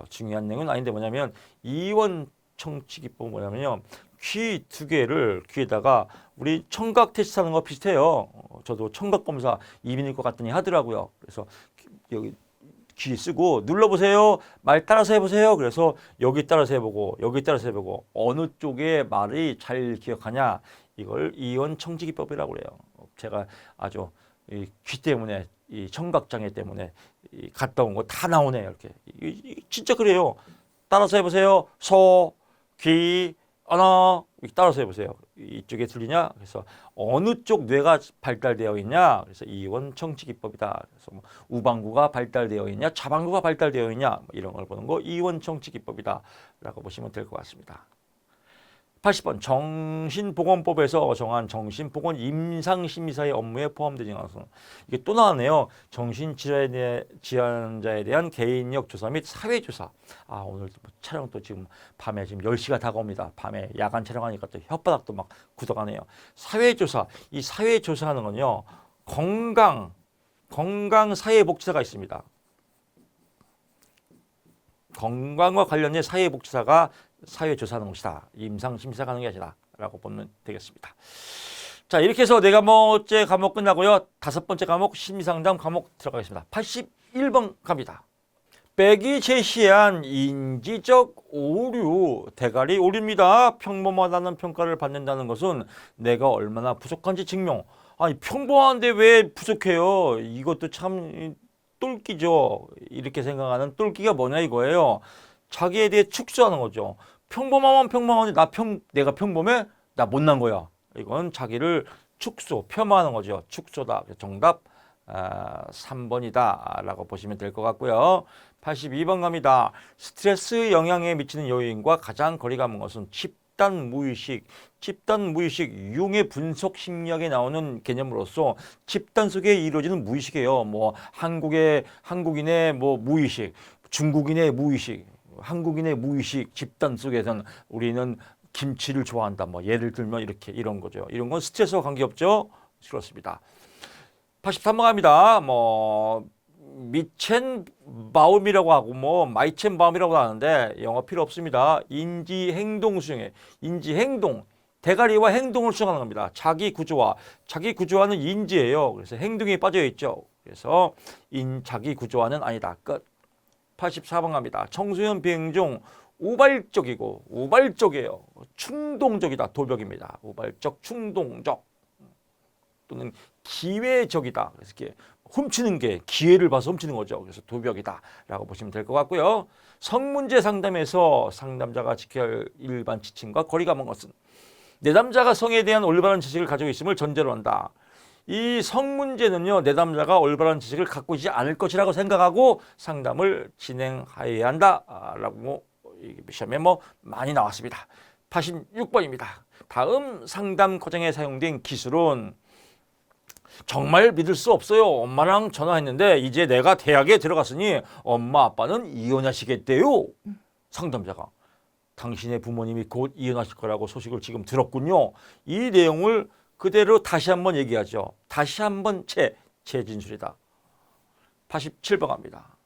중요한 내용은 아닌데 뭐냐면 이원 청취 기법은 뭐냐면요. 귀 두 개를 귀에다가 우리 청각 테스트하는 거 비슷해요. 저도 청각 검사 이민일 것 같더니 하더라고요. 그래서 여기 귀 쓰고 눌러보세요. 말 따라서 해보세요. 그래서 여기 따라서 해보고 여기 따라서 해보고 어느 쪽의 말이 잘 기억하냐 이걸 이원 청취 기법이라고 그래요. 제가 아주 귀 때문에 이 청각 장애 때문에 갔다 온 거 다 나오네요. 이렇게 진짜 그래요. 따라서 해보세요. 소, 귀, 언어 따라서 해보세요. 이쪽에 들리냐? 그래서 어느 쪽 뇌가 발달되어 있냐? 그래서 이원 청취 기법이다. 그래서 우방구가 발달되어 있냐? 좌방구가 발달되어 있냐? 이런 걸 보는 거 이원 청취 기법이다라고 보시면 될 것 같습니다. 80번 정신보건법에서 정한 정신보건 임상심리사의 업무에 포함되지 않아서 이게 또 나왔네요. 정신질환자에 대한 개인력 조사 및 사회조사. 오늘 촬영 또 지금 밤에 지금 10시가 다가옵니다. 밤에 야간 촬영하니까 또 혓바닥도 막 굳어가네요. 사회조사. 이 사회조사하는 건요. 건강사회복지사가 있습니다. 건강과 관련된 사회복지사가 사회조사하는 것이다. 임상심사가 하는 게 아니라 라고 보면 되겠습니다. 자, 이렇게 해서 4과목째 과목 끝나고요. 5번째 과목 심리상담 과목 들어가겠습니다. 81번 갑니다. 백이 제시한 인지적 오류, 대가리 오류입니다. 평범하다는 평가를 받는다는 것은 내가 얼마나 부족한지 증명. 평범한데 왜 부족해요? 이것도 참 똘끼죠. 이렇게 생각하는 똘끼가 뭐냐 이거예요. 자기에 대해 축소하는 거죠. 평범하면 평범한데 내가 평범해? 나 못난 거야. 이건 자기를 폄하하는 거죠. 축소다. 정답 3번이다 라고 보시면 될 것 같고요. 82번 갑니다. 스트레스 영향에 미치는 요인과 가장 거리가 먼 것은 집단 무의식, 융의 분석 심리학에 나오는 개념으로서 집단 속에 이루어지는 무의식이에요. 한국인의 무의식, 중국인의 무의식, 한국인의 무의식 집단 속에서는 우리는 김치를 좋아한다. 예를 들면 이런 거죠. 이런 건 스트레스와 관계없죠. 그렇습니다. 83번 갑니다. 미첸바움이라고 하고 마이첸바움이라고 하는데 영어 필요 없습니다. 인지행동 수용에 인지행동 대가리와 행동을 수용하는 겁니다. 자기 구조화는 인지예요. 그래서 행동이 빠져 있죠. 그래서 자기 구조화는 아니다. 끝. 84번 갑니다. 청소년 비행 중 우발적이에요. 충동적이다. 도벽입니다. 우발적, 충동적 또는 기회적이다. 그래서 이렇게 훔치는 게 기회를 봐서 훔치는 거죠. 그래서 도벽이다라고 보시면 될 것 같고요. 성문제 상담에서 상담자가 지켜야 할 일반 지침과 거리가 먼 것은 내담자가 성에 대한 올바른 지식을 가지고 있음을 전제로 한다. 이 성 문제는요, 내담자가 올바른 지식을 갖고 있지 않을 것이라고 생각하고 상담을 진행해야 한다라고 시험에 많이 나왔습니다. 86번입니다. 다음 상담 과정에 사용된 기술은 정말 믿을 수 없어요. 엄마랑 전화했는데 이제 내가 대학에 들어갔으니 엄마 아빠는 이혼하시겠대요. 상담자가 당신의 부모님이 곧 이혼하실 거라고 소식을 지금 들었군요. 이 내용을 그대로 다시 한번 얘기하죠. 다시 한번 재진술이다. 87번 갑니다.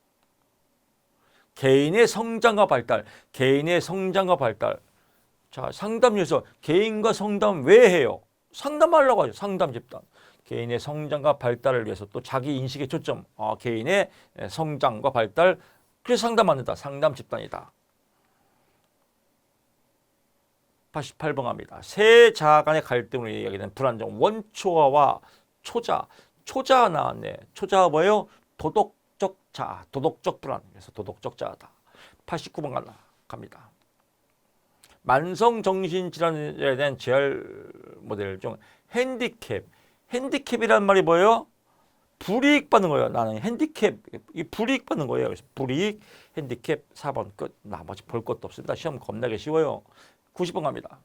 개인의 성장과 발달, 개인의 성장과 발달. 자, 상담에서 개인과 상담 왜 해요? 상담하려고 하죠. 상담 집단. 개인의 성장과 발달을 위해서 또 자기 인식의 초점, 개인의 성장과 발달, 그래서 상담한다. 상담 집단이다. 88번 갑니다. 세 자아 간의 갈등으로 이야기되는 불안정, 원초자와 초자. 초자 나왔네. 초자가 뭐예요? 도덕적 자아, 도덕적 불안. 그래서 도덕적 자아다. 89번 갑니다. 만성정신질환에 대한 재활 모델 중 핸디캡. 핸디캡이란 말이 뭐예요? 불이익 받는 거예요. 나는 핸디캡, 불이익 받는 거예요. 그래서 불이익, 핸디캡 4번 끝. 나머지 볼 것도 없습니다. 시험 겁나게 쉬워요. 90번 갑니다.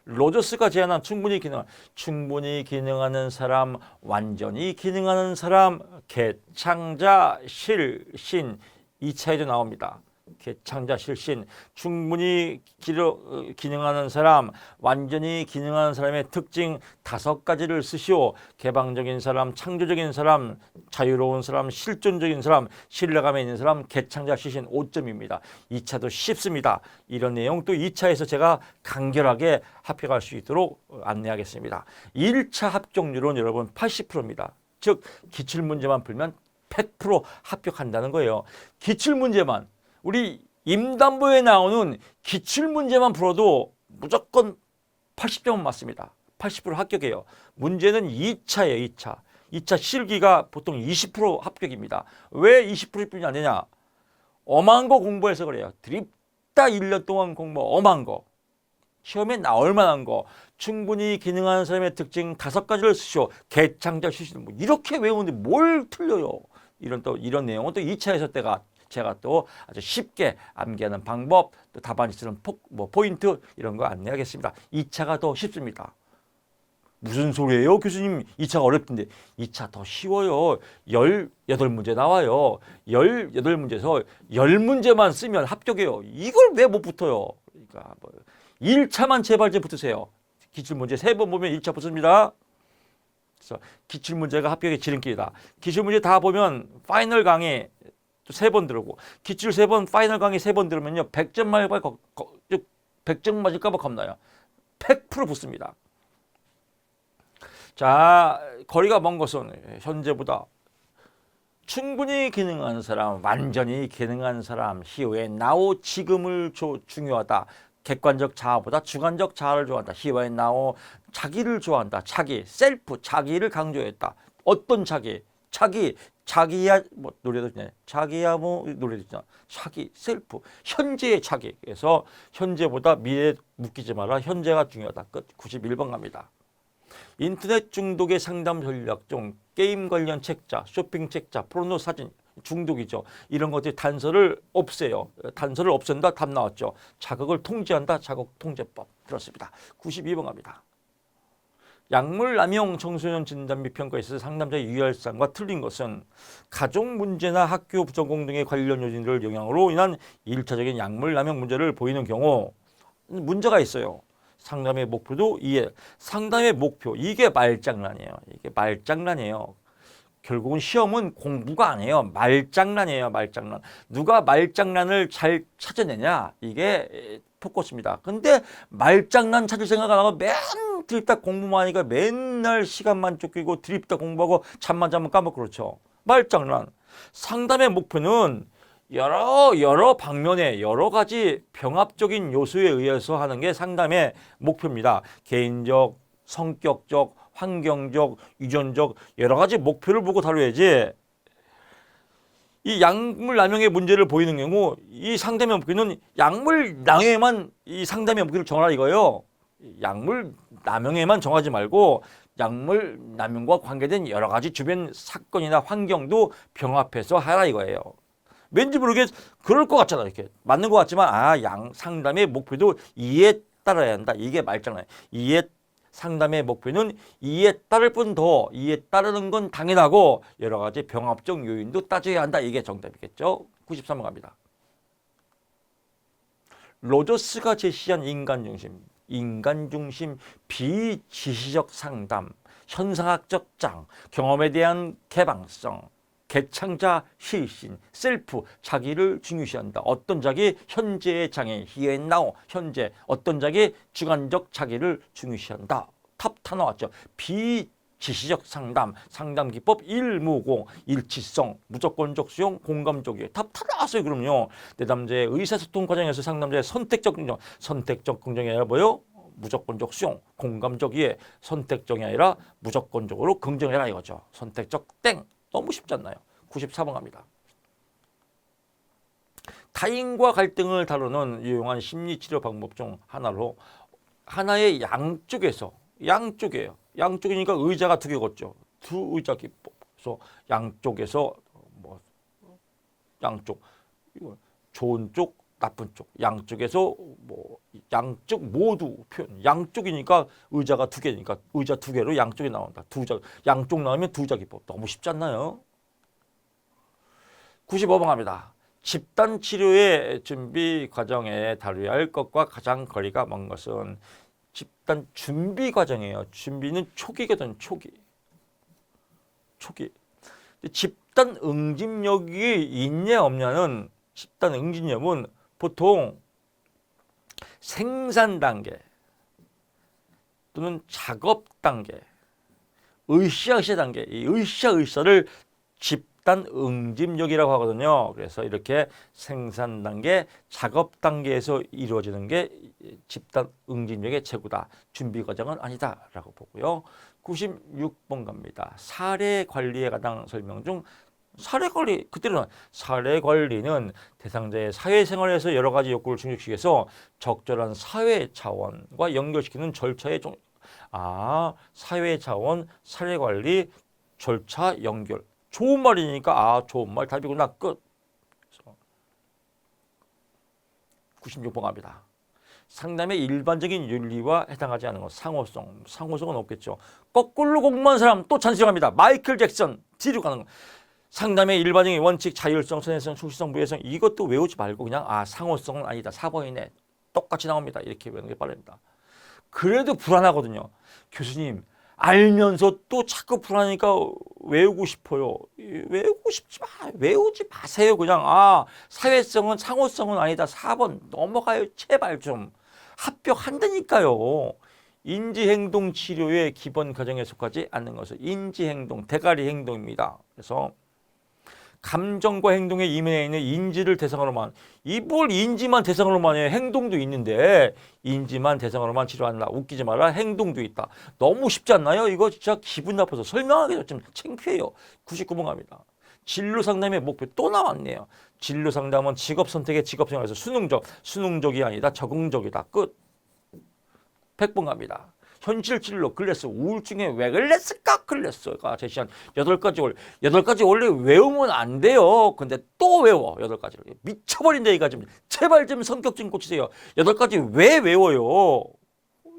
로저스가 제안한 충분히 기능하는 사람, 완전히 기능하는 사람, 개창자, 실신 이 차이도 나옵니다. 개창자, 실신, 충분히 기능하는 사람, 완전히 기능하는 사람의 특징 5가지를 쓰시오. 개방적인 사람, 창조적인 사람, 자유로운 사람, 실존적인 사람, 신뢰감에 있는 사람, 개창자, 실신 5점입니다. 2차도 쉽습니다. 이런 내용 또 2차에서 제가 간결하게 합격할 수 있도록 안내하겠습니다. 1차 합격률은 여러분 80%입니다. 즉 기출문제만 풀면 100% 합격한다는 거예요. 기출문제만, 우리 임담보에 나오는 기출문제만 풀어도 무조건 80점은 맞습니다. 80% 합격이에요. 문제는 2차예요. 2차 실기가 보통 20% 합격입니다. 왜 20%뿐이 안 되냐? 엄한 거 공부해서 그래요. 드립다 1년 동안 공부 엄한 거. 시험에 나올 만한 거. 충분히 기능하는 사람의 특징 5가지를 쓰시오. 개창자 실신 이렇게 외우는데 뭘 틀려요. 이런 내용은 또 2차에서 제가 또 아주 쉽게 암기하는 방법, 또 답안지 쓰는 포인트 이런 거 안내하겠습니다. 2차가 더 쉽습니다. 무슨 소리예요? 교수님 2차가 어렵던데. 2차 더 쉬워요. 18문제 나와요. 18문제에서 10문제만 쓰면 합격이에요. 이걸 왜 못 붙어요? 그러니까 1차만 제발 좀 붙으세요. 기출문제 3번 보면 1차 붙습니다. 그래서 기출문제가 합격의 지름길이다. 기출문제 다 보면 파이널 강의 3번 들고 기출 3번, 파이널 강의 3번 들으면요 100점 맞을까 봐 겁나요. 100% 붙습니다. 자, 거리가 먼 것은 현재보다 충분히 기능하는 사람, 완전히 기능한 사람, 희우의 나오 지금을 중요하다. 객관적 자아보다 주관적 자아를 좋아한다. 희우의 나오 자기를 좋아한다. 자기, 셀프, 자기를 강조했다. 어떤 자기? 자기야 노래도 있네. 자기야 노래도 있잖아. 자기, 셀프, 현재의 자기. 그래서 현재보다 미래에 묶이지 마라. 현재가 중요하다. 끝. 91번 갑니다. 인터넷 중독의 상담 전략 중 게임 관련 책자, 쇼핑 책자, 포르노 사진 중독이죠. 이런 것들이 단서를 없애요. 단서를 없앤다. 답 나왔죠. 자극을 통제한다. 자극 통제법. 그렇습니다. 92번 갑니다. 약물 남용 청소년 진단 및 평가에 있어서 상담자의 유혈상과 틀린 것은 가족 문제나 학교 전공 등의 관련 요인들 영향으로 인한 1차적인 약물 남용 문제를 보이는 경우 문제가 있어요. 상담의 목표도 상담의 목표 이게 말장난이에요. 이게 말장난이에요. 결국은 시험은 공부가 아니에요. 말장난이에요. 말장난. 누가 말장난을 잘 찾아내냐 이게 포커스입니다. 근데 말장난 찾을 생각 안 하고 맨 드립다 공부만 하니까 맨날 시간만 쫓기고 드립다 공부하고 잠만 자면 까먹고 그렇죠. 말장난. 상담의 목표는 여러 방면의 여러 가지 병합적인 요소에 의해서 하는 게 상담의 목표입니다. 개인적, 성격적, 환경적, 유전적 여러 가지 목표를 보고 다뤄야지. 이 약물 남용의 문제를 보이는 경우 이 상담의 목표는 약물 남용에만 이 상담의 목표를 정하라 이거예요. 약물 남용에만 정하지 말고 약물 남용과 관계된 여러 가지 주변 사건이나 환경도 병합해서 하라 이거예요. 왠지 모르게 그럴 것 같잖아. 이렇게 맞는 것 같지만 양 상담의 목표도 이에 따라야 한다. 이게 말잖아요. 이에 상담의 목표는 이에 따를 뿐 더 이에 따르는 건 당연하고 여러 가지 병합적 요인도 따져야 한다. 이게 정답이겠죠. 93번 갑니다. 로저스가 제시한 인간중심 비지시적 상담, 현상학적 장, 경험에 대한 개방성, 개창자 실신, 셀프, 자기를 중요시한다. 어떤 자기, 현재의 장애, here and now, 현재. 어떤 자기, 주관적 자기를 중요시한다. 탑 다 나왔죠. 비지시적 상담, 상담 기법, 일무공, 일치성, 무조건적 수용, 공감적이에요. 탑 다 나왔어요. 그럼요. 내담자의 의사소통 과정에서 상담자의 선택적 긍정이 아니라 뭐요? 무조건적 수용, 공감적 이해, 선택적이 아니라 무조건적으로 긍정해라 이거죠. 선택적 땡. 너무 쉽지 않나요? 94번 갑니다. 타인과 갈등을 다루는 유용한 심리치료 방법 중 하나로 하나의 양쪽이에요. 양쪽이니까 의자가 두 개겠죠. 두 의자 기법. 그래서 양쪽에서 양쪽 좋은 쪽, 나쁜 쪽, 양쪽에서 양쪽 모두 표현. 양쪽이니까 의자가 두 개니까 의자 두 개로 양쪽이 나온다. 양쪽 나오면 두 자 기법. 너무 쉽지 않나요? 95번 갑니다. 집단 치료의 준비 과정에 다루어야 할 것과 가장 거리가 먼 것은 집단 준비 과정이에요. 준비는 초기거든. 초기. 집단 응집력이 있냐 없냐는 집단 응집력은 보통 생산 단계 또는 작업 단계, 으쌰으쌰 단계, 이 으쌰으쌰를 집단 응집력이라고 하거든요. 그래서 이렇게 생산 단계, 작업 단계에서 이루어지는 게 집단 응집력의 최고다. 준비 과정은 아니다라고 보고요. 96번 갑니다. 사례 관리에 관한 설명 중 사례 관리는 대상자의 사회생활에서 여러 가지 욕구를 충족시키기 위해서 적절한 사회 차원과 연결시키는 절차의 사회 차원, 사례 관리, 절차 연결. 좋은 말이니까 좋은 말 답이구나. 끝. 96번 갑니다. 상담의 일반적인 윤리와 해당하지 않은 것. 상호성은 없겠죠. 거꾸로 공부한 사람 또 찬성합니다. 마이클 잭슨 뒤로 가는 거. 상담의 일반적인 원칙, 자율성, 선행성, 수시성, 무해성 이것도 외우지 말고 그냥 상호성은 아니다. 4번이네. 똑같이 나옵니다. 이렇게 외우는 게 빠릅니다. 그래도 불안하거든요. 교수님 알면서 또 자꾸 불안하니까 외우고 싶어요. 외우지 마세요. 그냥 사회성은 상호성은 아니다. 4번 넘어가요. 제발 좀. 합격한다니까요. 인지행동치료의 기본 과정에 속하지 않는 것은 인지행동, 대가리 행동입니다. 그래서 감정과 행동의 이면에 있는 인지를 대상으로만 뭘 인지만 대상으로만 해. 행동도 있는데 인지만 대상으로만 치료한다. 웃기지 마라. 행동도 있다. 너무 쉽지 않나요? 이거 진짜 기분 나빠서 설명하기도 좀 창피해요. 99번 갑니다. 진로 상담의 목표 또 나왔네요. 진로 상담은 직업 선택의 직업 생활에서 수능적이 아니다. 적응적이다. 끝. 100번 갑니다. 현실 진로 클래스 우울증에 왜 그랬을까 클래스가 제시한 8가지 원래 외우면 안 돼요. 근데 또 외워 8가지를. 미쳐버린다 이가 좀 제발 좀 성격 좀 고치세요. 8가지 왜 외워요?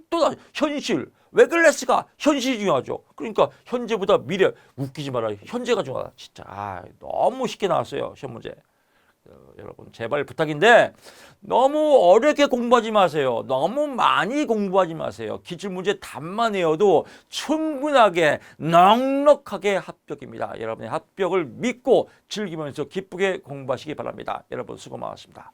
또 현실 왜 그랬을까 현실이 중요하죠. 그러니까 현재보다 미래 웃기지 마라. 현재가 중요하다. 진짜 너무 쉽게 나왔어요. 시험 문제. 여러분 제발 부탁인데 너무 어렵게 공부하지 마세요. 너무 많이 공부하지 마세요. 기출문제 답만 외워도 충분하게 넉넉하게 합격입니다. 여러분의 합격을 믿고 즐기면서 기쁘게 공부하시기 바랍니다. 여러분 수고 많으셨습니다.